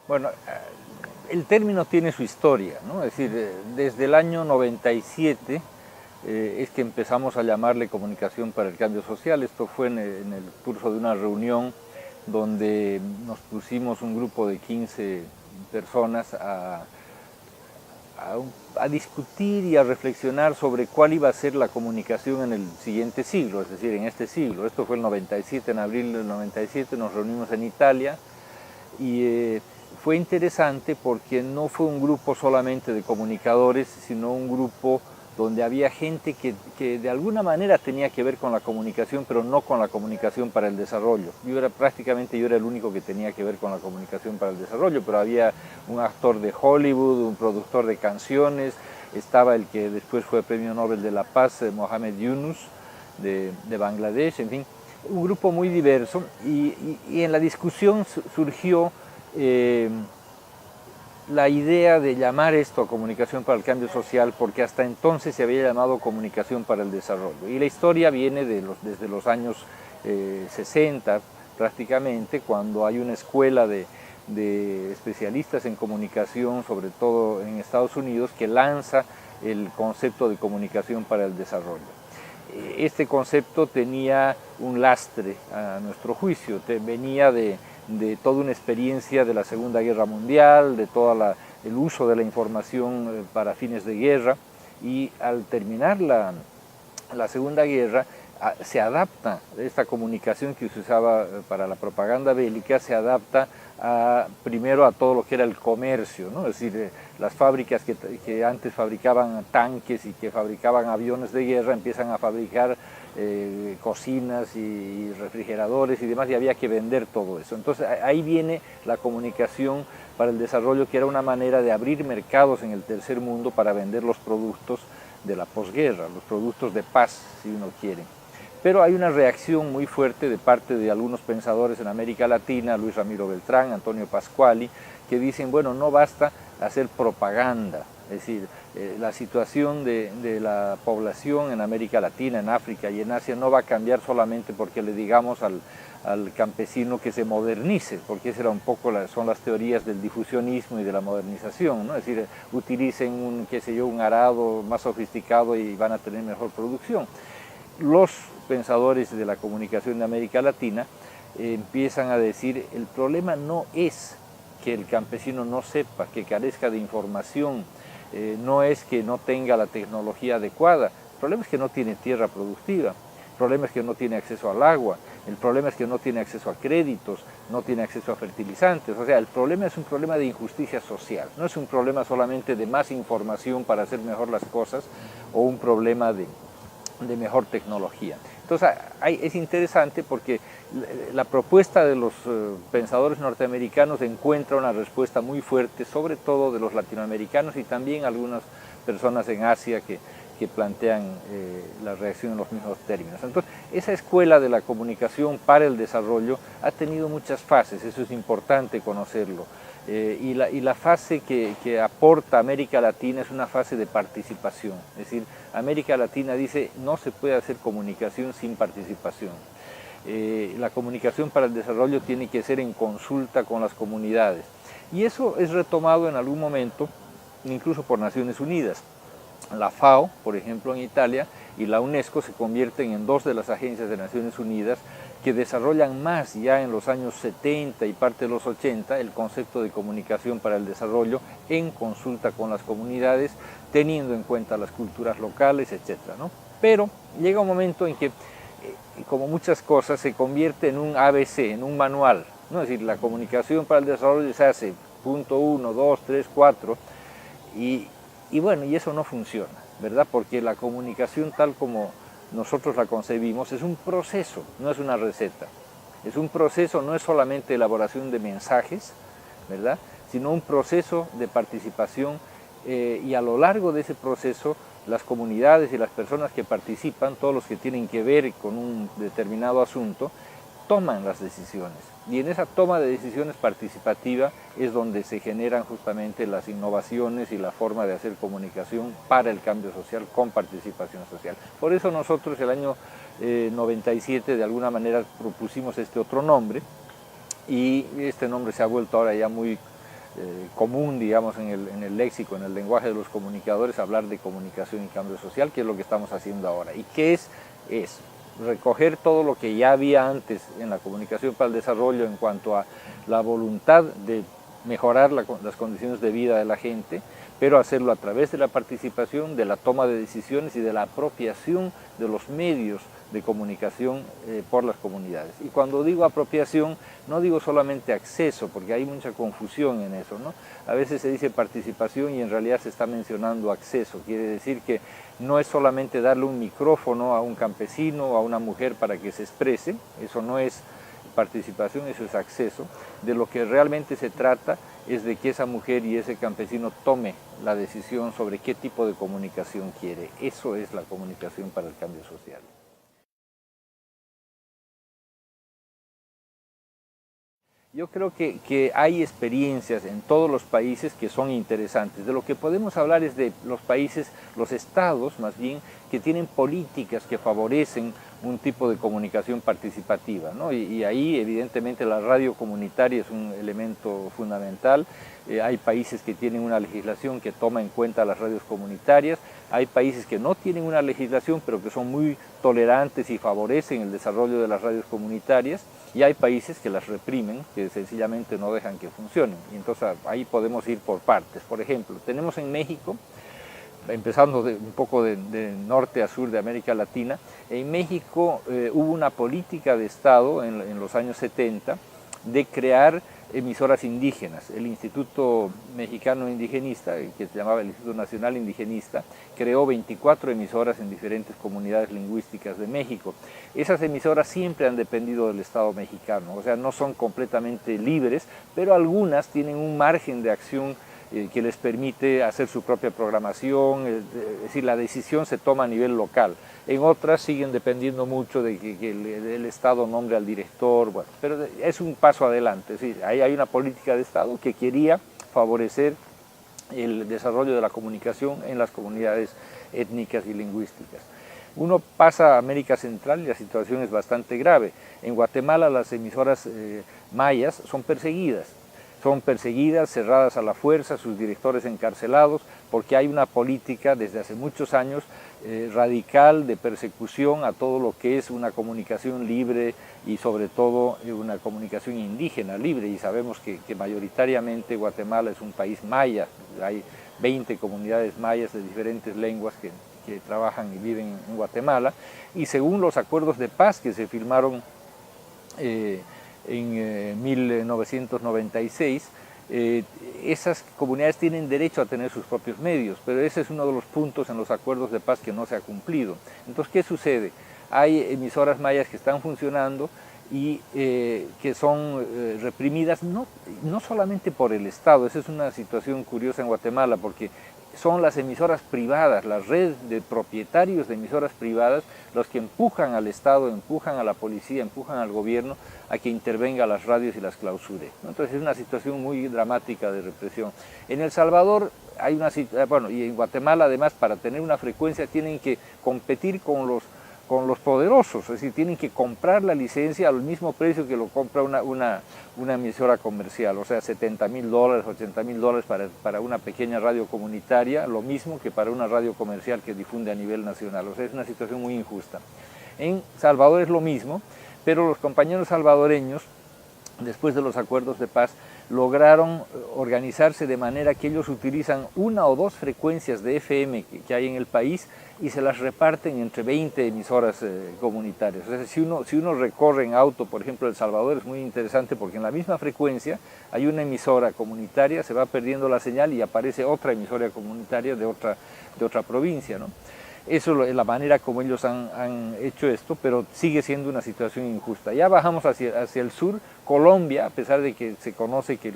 Bueno, el término tiene su historia, ¿no? Es decir, desde el año 97 es que empezamos a llamarle comunicación para el cambio social. Esto fue en el curso de una reunión donde nos pusimos un grupo de 15 personas a discutir y a reflexionar sobre cuál iba a ser la comunicación en el siguiente siglo, es decir, en este siglo. Esto fue el 97, en abril del 97 nos reunimos en Italia y fue interesante porque no fue un grupo solamente de comunicadores, sino un grupo donde había gente que de alguna manera tenía que ver con la comunicación, pero no con la comunicación para el desarrollo. Prácticamente yo era el único que tenía que ver con la comunicación para el desarrollo, pero había un actor de Hollywood, un productor de canciones, estaba el que después fue Premio Nobel de la Paz, Mohamed Yunus, de Bangladesh, en fin, un grupo muy diverso y en la discusión surgió la idea de llamar esto comunicación para el cambio social porque hasta entonces se había llamado comunicación para el desarrollo. Y la historia viene desde los años 60 prácticamente, cuando hay una escuela de especialistas en comunicación, sobre todo en Estados Unidos, que lanza el concepto de comunicación para el desarrollo. Este concepto tenía un lastre a nuestro juicio, venía de toda una experiencia de la Segunda Guerra Mundial, de todo el uso de la información para fines de guerra, y al terminar la Segunda Guerra se adapta esta comunicación que se usaba para la propaganda bélica, se adapta primero a todo lo que era el comercio, ¿no? Es decir, las fábricas que antes fabricaban tanques y que fabricaban aviones de guerra empiezan a fabricar cocinas y refrigeradores y demás, y había que vender todo eso. Entonces ahí viene la comunicación para el desarrollo, que era una manera de abrir mercados en el tercer mundo para vender los productos de la posguerra, los productos de paz, si uno quiere. Pero hay una reacción muy fuerte de parte de algunos pensadores en América Latina, Luis Ramiro Beltrán, Antonio Pasquali, que dicen, bueno, no basta hacer propaganda, es decir, la situación de la población en América Latina, en África y en Asia no va a cambiar solamente porque le digamos al campesino que se modernice, porque esas un poco son las teorías del difusionismo y de la modernización, ¿no? Es decir, utilicen un arado más sofisticado y van a tener mejor producción. Los pensadores de la comunicación de América Latina empiezan a decir, el problema no es que el campesino no sepa, que carezca de información, no es que no tenga la tecnología adecuada, el problema es que no tiene tierra productiva, el problema es que no tiene acceso al agua, el problema es que no tiene acceso a créditos, no tiene acceso a fertilizantes, o sea, el problema es un problema de injusticia social, no es un problema solamente de más información para hacer mejor las cosas o un problema de mejor tecnología. Entonces es interesante porque la propuesta de los pensadores norteamericanos encuentra una respuesta muy fuerte, sobre todo de los latinoamericanos y también algunas personas en Asia que plantean la reacción en los mismos términos. Entonces, esa escuela de la comunicación para el desarrollo ha tenido muchas fases, eso es importante conocerlo. Y la fase que aporta América Latina es una fase de participación, es decir, América Latina dice no se puede hacer comunicación sin participación. La comunicación para el desarrollo tiene que ser en consulta con las comunidades y eso es retomado en algún momento incluso por Naciones Unidas. La FAO, por ejemplo, en Italia, y la UNESCO se convierten en dos de las agencias de Naciones Unidas que desarrollan más ya en los años 70 y parte de los 80 el concepto de comunicación para el desarrollo en consulta con las comunidades, teniendo en cuenta las culturas locales, etc., ¿no? Pero llega un momento en que, como muchas cosas, se convierte en un ABC, en un manual, ¿no? Es decir, la comunicación para el desarrollo se hace punto 1, 2, 3, 4, y bueno, y eso no funciona, ¿verdad? Porque la comunicación tal como nosotros la concebimos es un proceso, no es una receta. Es un proceso, no es solamente elaboración de mensajes, ¿verdad? Sino un proceso de participación y a lo largo de ese proceso las comunidades y las personas que participan, todos los que tienen que ver con un determinado asunto, toman las decisiones. Y en esa toma de decisiones participativa es donde se generan justamente las innovaciones y la forma de hacer comunicación para el cambio social con participación social. Por eso nosotros el año 97 de alguna manera propusimos este otro nombre y este nombre se ha vuelto ahora ya muy común, digamos, en el léxico, en el lenguaje de los comunicadores, hablar de comunicación y cambio social, que es lo que estamos haciendo ahora. ¿Y qué es? Es recoger todo lo que ya había antes en la comunicación para el desarrollo en cuanto a la voluntad de mejorar las condiciones de vida de la gente, pero hacerlo a través de la participación, de la toma de decisiones y de la apropiación de los medios de comunicación por las comunidades. Y cuando digo apropiación, no digo solamente acceso, porque hay mucha confusión en eso, ¿no? A veces se dice participación y en realidad se está mencionando acceso. Quiere decir que no es solamente darle un micrófono a un campesino o a una mujer para que se exprese, eso no es participación, eso es acceso. De lo que realmente se trata es de que esa mujer y ese campesino tome la decisión sobre qué tipo de comunicación quiere. Eso es la comunicación para el cambio social. Yo creo que hay experiencias en todos los países que son interesantes. De lo que podemos hablar es de los países, los estados más bien, que tienen políticas que favorecen un tipo de comunicación participativa, ¿no? Y ahí evidentemente la radio comunitaria es un elemento fundamental. Hay países que tienen una legislación que toma en cuenta las radios comunitarias, hay países que no tienen una legislación pero que son muy tolerantes y favorecen el desarrollo de las radios comunitarias, y hay países que las reprimen, que sencillamente no dejan que funcionen. Y entonces ahí podemos ir por partes. Por ejemplo, tenemos en México, empezando un poco de norte a sur de América Latina, en México hubo una política de Estado en los años 70 de crear emisoras indígenas. El Instituto Mexicano Indigenista, que se llamaba el Instituto Nacional Indigenista, creó 24 emisoras en diferentes comunidades lingüísticas de México. Esas emisoras siempre han dependido del Estado mexicano, o sea, no son completamente libres, pero algunas tienen un margen de acción que les permite hacer su propia programación, es decir, la decisión se toma a nivel local. En otras siguen dependiendo mucho de que el Estado nombre al director, bueno, pero es un paso adelante. Es decir, hay una política de Estado que quería favorecer el desarrollo de la comunicación en las comunidades étnicas y lingüísticas. Uno pasa a América Central y la situación es bastante grave. En Guatemala las emisoras mayas son perseguidas, cerradas a la fuerza, sus directores encarcelados, porque hay una política desde hace muchos años radical de persecución a todo lo que es una comunicación libre y sobre todo una comunicación indígena libre, y sabemos que mayoritariamente Guatemala es un país maya, hay 20 comunidades mayas de diferentes lenguas que trabajan y viven en Guatemala, y según los acuerdos de paz que se firmaron en 1996, esas comunidades tienen derecho a tener sus propios medios, pero ese es uno de los puntos en los acuerdos de paz que no se ha cumplido. Entonces, ¿qué sucede? Hay emisoras mayas que están funcionando y que son reprimidas no solamente por el Estado. Esa es una situación curiosa en Guatemala, porque son las emisoras privadas, la red de propietarios de emisoras privadas, los que empujan al Estado, empujan a la policía, empujan al gobierno a que intervenga las radios y las clausure. Entonces es una situación muy dramática de represión. En El Salvador hay una situación, bueno, y en Guatemala además, para tener una frecuencia tienen que competir con los poderosos, es decir, tienen que comprar la licencia al mismo precio que lo compra una emisora comercial, o sea, $70,000, $80,000 para una pequeña radio comunitaria, lo mismo que para una radio comercial que difunde a nivel nacional. O sea, es una situación muy injusta. En Salvador es lo mismo, pero los compañeros salvadoreños, después de los acuerdos de paz, lograron organizarse de manera que ellos utilizan una o dos frecuencias de FM que hay en el país y se las reparten entre 20 emisoras comunitarias. O sea, si uno recorre en auto, por ejemplo, El Salvador, es muy interesante porque en la misma frecuencia hay una emisora comunitaria, se va perdiendo la señal y aparece otra emisora comunitaria de otra provincia, ¿no? Eso es la manera como ellos han hecho esto, pero sigue siendo una situación injusta. Ya bajamos hacia el sur. Colombia, a pesar de que se conoce que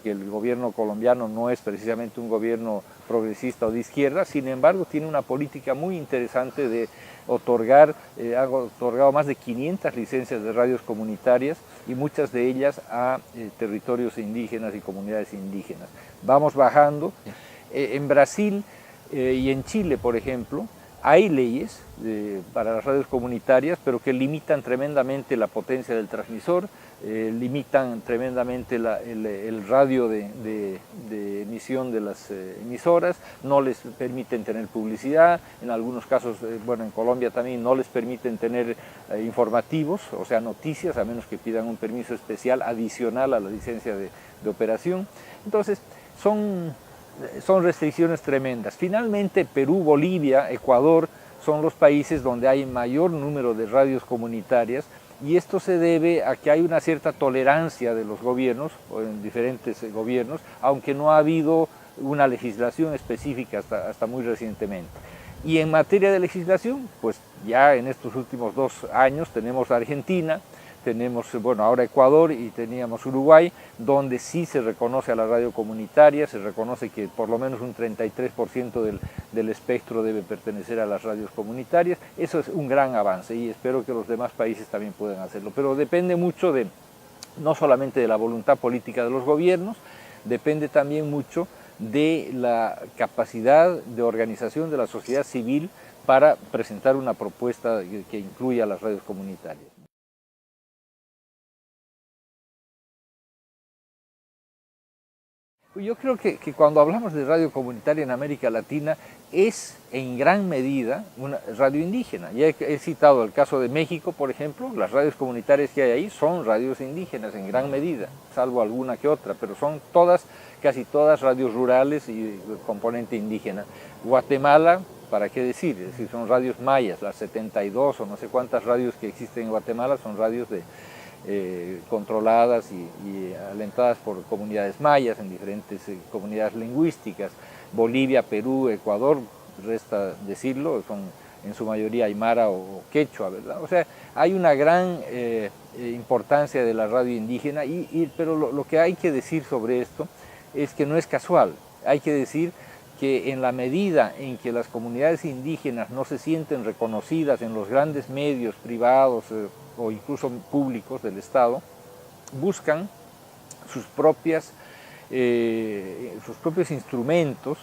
el gobierno colombiano no es precisamente un gobierno progresista o de izquierda, sin embargo tiene una política muy interesante de otorgar, ha otorgado más de 500 licencias de radios comunitarias y muchas de ellas a territorios indígenas y comunidades indígenas. Vamos bajando. En Brasil y en Chile, por ejemplo, Hay leyes para las radios comunitarias, pero que limitan tremendamente la potencia del transmisor, limitan tremendamente el radio de emisión de las emisoras, no les permiten tener publicidad, en algunos casos, bueno, en Colombia también no les permiten tener informativos, o sea, noticias, a menos que pidan un permiso especial adicional a la licencia de operación. Entonces, son restricciones tremendas. Finalmente, Perú, Bolivia, Ecuador son los países donde hay mayor número de radios comunitarias, y esto se debe a que hay una cierta tolerancia de los gobiernos, o en diferentes gobiernos, aunque no ha habido una legislación específica hasta muy recientemente. Y en materia de legislación, pues ya en estos últimos 2 años tenemos Argentina, tenemos, bueno, ahora Ecuador y teníamos Uruguay, donde sí se reconoce a la radio comunitaria, se reconoce que por lo menos un 33% del espectro debe pertenecer a las radios comunitarias. Eso es un gran avance y espero que los demás países también puedan hacerlo, pero depende mucho no solamente de la voluntad política de los gobiernos, depende también mucho de la capacidad de organización de la sociedad civil para presentar una propuesta que incluya a las radios comunitarias. Yo creo que cuando hablamos de radio comunitaria en América Latina es en gran medida una radio indígena. Ya he citado el caso de México, por ejemplo, las radios comunitarias que hay ahí son radios indígenas en gran medida, salvo alguna que otra, pero son todas, casi todas radios rurales y componente indígena. Guatemala, ¿para qué decir? Es decir, son radios mayas, las 72 o no sé cuántas radios que existen en Guatemala son radios controladas y alentadas por comunidades mayas en diferentes comunidades lingüísticas. Bolivia, Perú, Ecuador, resta decirlo, son en su mayoría aymara o quechua, ¿verdad? O sea, hay una gran importancia de la radio indígena, pero lo que hay que decir sobre esto es que no es casual. Hay que decir que en la medida en que las comunidades indígenas no se sienten reconocidas en los grandes medios privados o incluso públicos del Estado, buscan sus propios instrumentos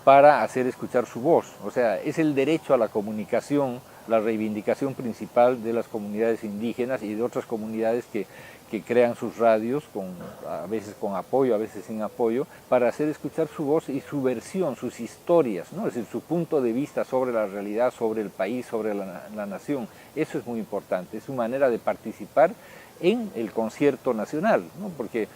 para hacer escuchar su voz. O sea, es el derecho a la comunicación la reivindicación principal de las comunidades indígenas y de otras comunidades que crean sus radios, a veces con apoyo, a veces sin apoyo, para hacer escuchar su voz y su versión, sus historias, ¿no? Es decir, su punto de vista sobre la realidad, sobre el país, sobre la nación. Eso es muy importante, es su manera de participar en el concierto nacional, ¿no? Porque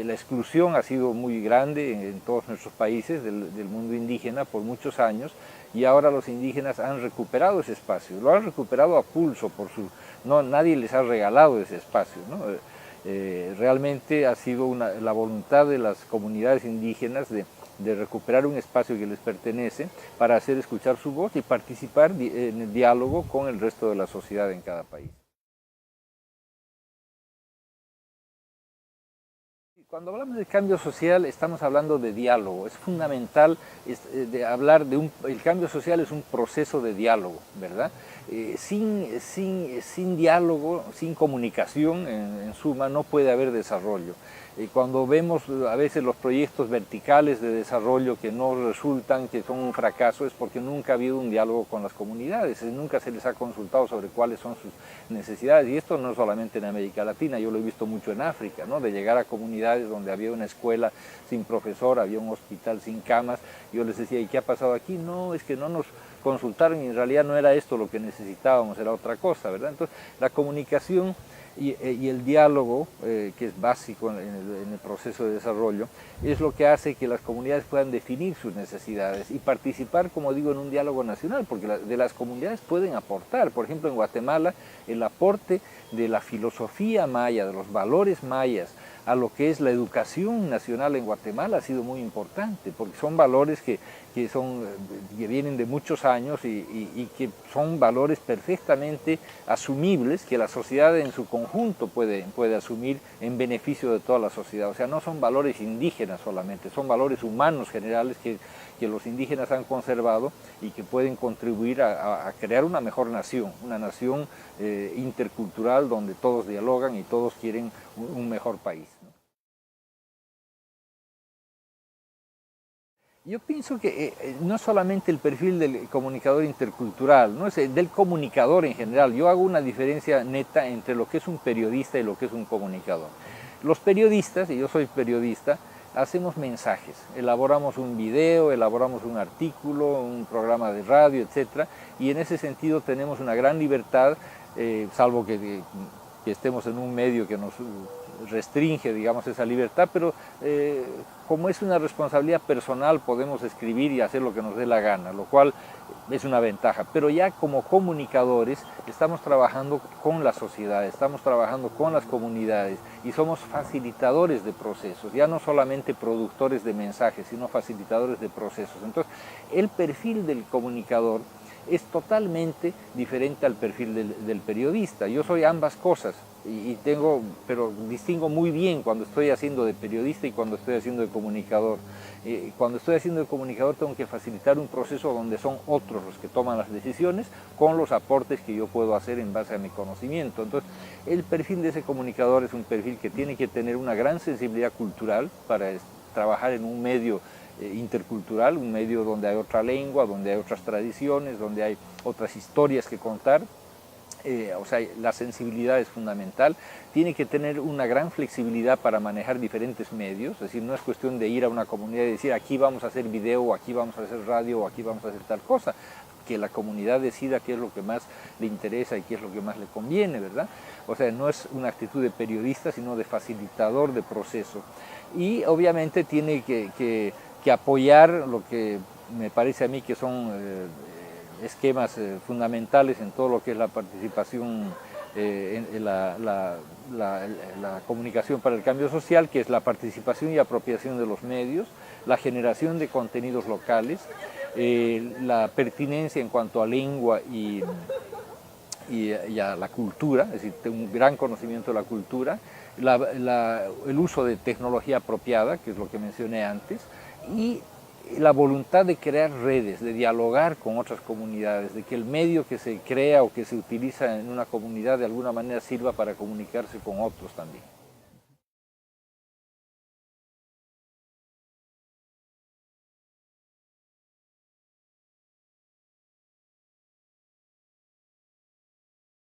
la exclusión ha sido muy grande en todos nuestros países del mundo indígena por muchos años, y ahora los indígenas han recuperado ese espacio, lo han recuperado a pulso, nadie les ha regalado ese espacio, ¿no? Realmente ha sido la voluntad de las comunidades indígenas de recuperar un espacio que les pertenece para hacer escuchar su voz y participar en el diálogo con el resto de la sociedad en cada país. Cuando hablamos de cambio social estamos hablando de diálogo, es fundamental hablar el cambio social es un proceso de diálogo, ¿verdad? Sin diálogo, sin comunicación, en suma, no puede haber desarrollo. Cuando vemos a veces los proyectos verticales de desarrollo que no resultan, que son un fracaso, es porque nunca ha habido un diálogo con las comunidades, nunca se les ha consultado sobre cuáles son sus necesidades, y esto no solamente en América Latina, yo lo he visto mucho en África, ¿no? De llegar a comunidades donde había una escuela sin profesor, había un hospital sin camas, yo les decía, ¿y qué ha pasado aquí? No, es que no nos consultaron y en realidad no era esto lo que necesitábamos, era otra cosa, ¿verdad? Entonces, la comunicación y el diálogo, que es básico en el proceso de desarrollo, es lo que hace que las comunidades puedan definir sus necesidades y participar, como digo, en un diálogo nacional, porque de las comunidades pueden aportar. Por ejemplo, en Guatemala, el aporte de la filosofía maya, de los valores mayas, a lo que es la educación nacional en Guatemala ha sido muy importante, porque son valores que vienen de muchos años y que son valores perfectamente asumibles, que la sociedad en su conjunto puede asumir en beneficio de toda la sociedad. O sea, no son valores indígenas solamente, son valores humanos generales que los indígenas han conservado y que pueden contribuir a crear una mejor nación, una nación intercultural donde todos dialogan y todos quieren un mejor país. Yo pienso que no solamente el perfil del comunicador intercultural, no es del comunicador en general. Yo hago una diferencia neta entre lo que es un periodista y lo que es un comunicador. Los periodistas, y yo soy periodista, hacemos mensajes, elaboramos un video, elaboramos un artículo, un programa de radio, etc. Y en ese sentido tenemos una gran libertad, salvo que estemos en un medio que nos restringe, digamos, esa libertad, pero como es una responsabilidad personal podemos escribir y hacer lo que nos dé la gana, lo cual es una ventaja. Pero ya como comunicadores estamos trabajando con la sociedad, estamos trabajando con las comunidades y somos facilitadores de procesos, ya no solamente productores de mensajes, sino facilitadores de procesos. Entonces, el perfil del comunicador es totalmente diferente al perfil del periodista. Yo soy ambas cosas pero distingo muy bien cuando estoy haciendo de periodista y cuando estoy haciendo de comunicador. Cuando estoy haciendo de comunicador tengo que facilitar un proceso donde son otros los que toman las decisiones con los aportes que yo puedo hacer en base a mi conocimiento. Entonces, el perfil de ese comunicador es un perfil que tiene que tener una gran sensibilidad cultural para trabajar en un medio intercultural, un medio donde hay otra lengua, donde hay otras tradiciones, donde hay otras historias que contar. O sea, la sensibilidad es fundamental. Tiene que tener una gran flexibilidad para manejar diferentes medios, es decir, no es cuestión de ir a una comunidad y decir aquí vamos a hacer video, o aquí vamos a hacer radio, o aquí vamos a hacer tal cosa. Que la comunidad decida qué es lo que más le interesa y qué es lo que más le conviene, ¿verdad? O sea, no es una actitud de periodista, sino de facilitador de proceso. Y obviamente tiene que apoyar lo que me parece a mí que son esquemas fundamentales en todo lo que es la participación en la comunicación para el cambio social, que es la participación y apropiación de los medios, la generación de contenidos locales, la pertinencia en cuanto a lengua y a la cultura, es decir, un gran conocimiento de la cultura, el uso de tecnología apropiada, que es lo que mencioné antes, y la voluntad de crear redes, de dialogar con otras comunidades, de que el medio que se crea o que se utiliza en una comunidad de alguna manera sirva para comunicarse con otros también.